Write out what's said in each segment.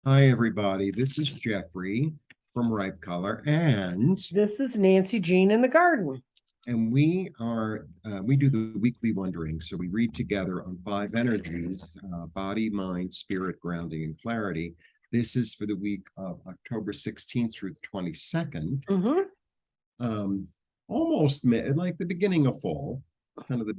Hi, everybody. This is Jeffrey from Ripecolor, and This is Nancy Jean in the garden. we do the weekly wondering. So we read together on five energies: body, mind, spirit, grounding, and clarity. This is for the week of October 16th through the 22nd. Mm-hmm. Um, almost like the beginning of fall, kind of the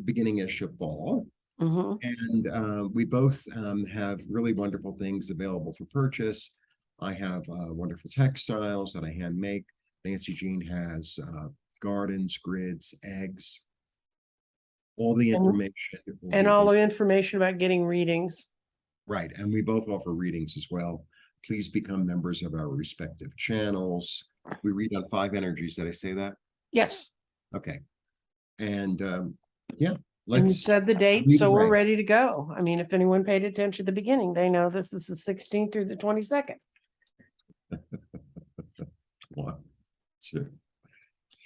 beginning-ish of fall. Mm-hmm. And we both have really wonderful things available for purchase. I have wonderful textiles that I hand make. Nancy Jean has gardens, grids, eggs, all the And, information will and be all in. the information about getting readings. Right. And we both offer readings as well. Please become members of our respective channels. We read on five energies. Did I say that? Yes. Okay. And yeah, And you let's said the date, read so we're away. ready to go. I mean, if anyone paid attention at the beginning, they know this is the 16th through the 22nd. 1, 2,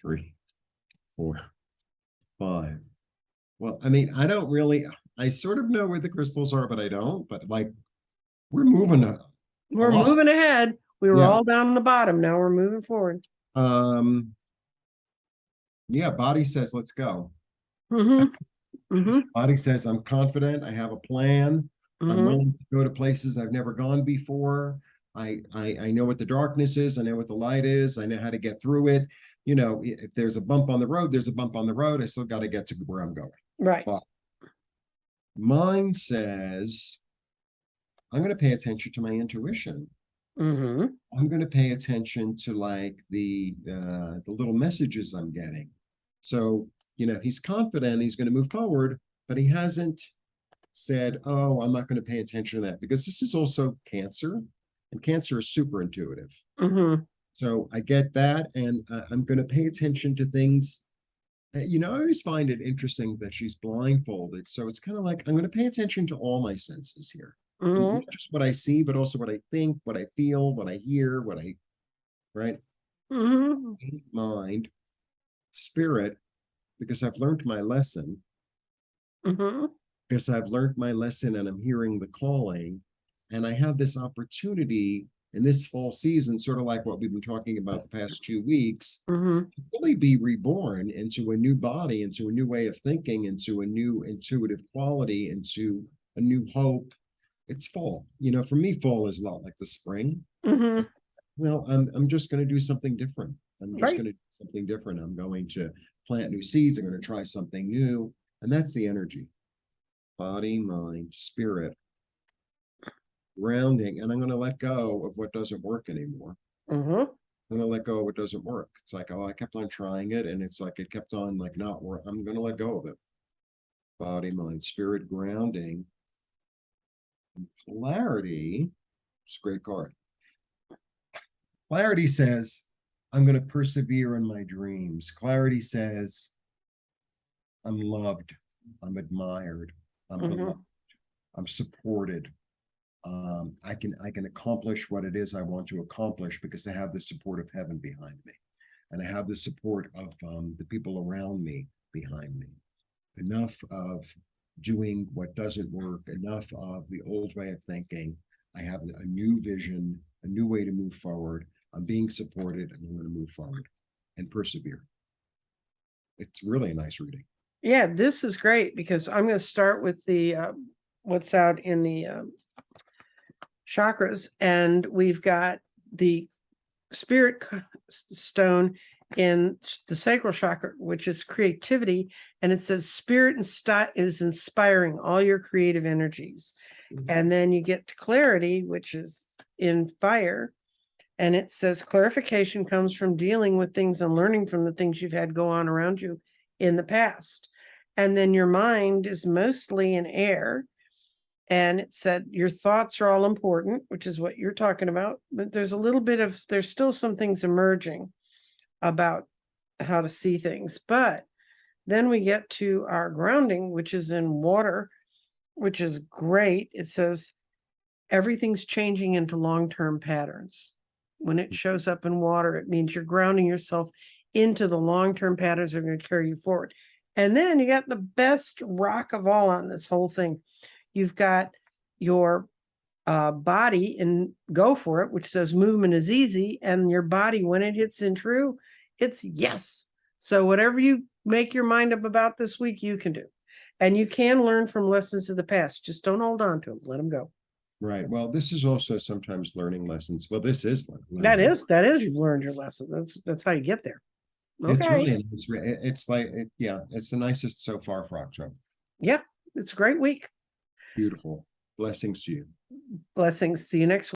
3, 4, 5. Well, I mean, I sort of know where the crystals are, but I don't. But like, we're moving a We're lot. moving ahead. We were Yeah. all down on the bottom. Now we're moving forward. Um, yeah, body says, let's go. Mm-hmm. Mm-hmm. Body says, I'm confident. I have a plan. I'm Mm-hmm. willing to go to places I've never gone before. I know what the darkness is. I know what the light is. I know how to get through it. You know, if there's a bump on the road, there's a bump on the road. I still got to get to where I'm going. Right. But mine says, I'm going to pay attention to my intuition. Mm-hmm. I'm going to pay attention to like the little messages I'm getting. So, you know, he's confident he's going to move forward, but he hasn't said, "Oh, I'm not going to pay attention to that," because this is also Cancer, and Cancer is super intuitive. Mm-hmm. So I get that, and I'm going to pay attention to things. You know, I always find it interesting that she's blindfolded. So it's kind of like I'm going to pay attention to all my senses here. And Mm-hmm. not just what I see, but also what I think, what I feel, what I hear, right? Mm-hmm. Mind, spirit, because I've learned my lesson, Mm-hmm. because I've learned my lesson and I'm hearing the calling. And I have this opportunity in this fall season, sort of like what we've been talking about the past 2 weeks, Mm-hmm. to really be reborn into a new body, into a new way of thinking, into a new intuitive quality, into a new hope. It's fall. You know, for me, fall is a lot like the spring. Mm-hmm. Well, I'm just going to do something different. I'm just Right. going to do something different. I'm going to plant new seeds. I'm going to try something new. And that's the energy: body, mind, spirit, grounding. And I'm going to let go of what doesn't work anymore. Mm-hmm. I'm going to let go of what doesn't work. It's like, oh, I kept on trying it. And it's like, it kept on like not work. I'm going to let go of it. Body, mind, spirit, grounding, clarity. It's a great card. Clarity says, I'm going to persevere in my dreams. Clarity says, I'm loved, I'm admired, I'm Mm-hmm. beloved, I'm supported. I can accomplish what it is I want to accomplish because I have the support of heaven behind me, and I have the support of the people around me behind me. Enough of doing what doesn't work, enough of the old way of thinking. I have a new vision, a new way to move forward. I'm being supported, and I'm going to move forward and persevere. It's really a nice reading. Yeah, this is great because I'm going to start with the what's out in the chakras, and we've got the spirit stone in the sacral chakra, which is creativity, and it says spirit is inspiring all your creative energies. And then you get to clarity, which is in fire, and it says clarification comes from dealing with things and learning from the things you've had go on around you in the past. And then your mind is mostly in air. And it said your thoughts are all important, which is what you're talking about. But there's there's still some things emerging about how to see things. But then we get to our grounding, which is in water, which is great. It says everything's changing into long-term patterns. When it shows up in water, it means you're grounding yourself into the long-term patterns that are going to carry you forward. And then you got the best rock of all on this whole thing. You've got your body and go for it, which says movement is easy. And your body, when it hits in true, it's yes. So whatever you make your mind up about this week, you can do. And you can learn from lessons of the past. Just don't hold on to them. Let them go. Right. Well, this is also sometimes learning lessons. Well, this is That is, you've learned your lesson. That's how you get there. It's Okay. really, it's like, yeah, it's the nicest so far, Frog Show. Yeah, it's a great week. Beautiful. Blessings to you. Blessings. See you next week.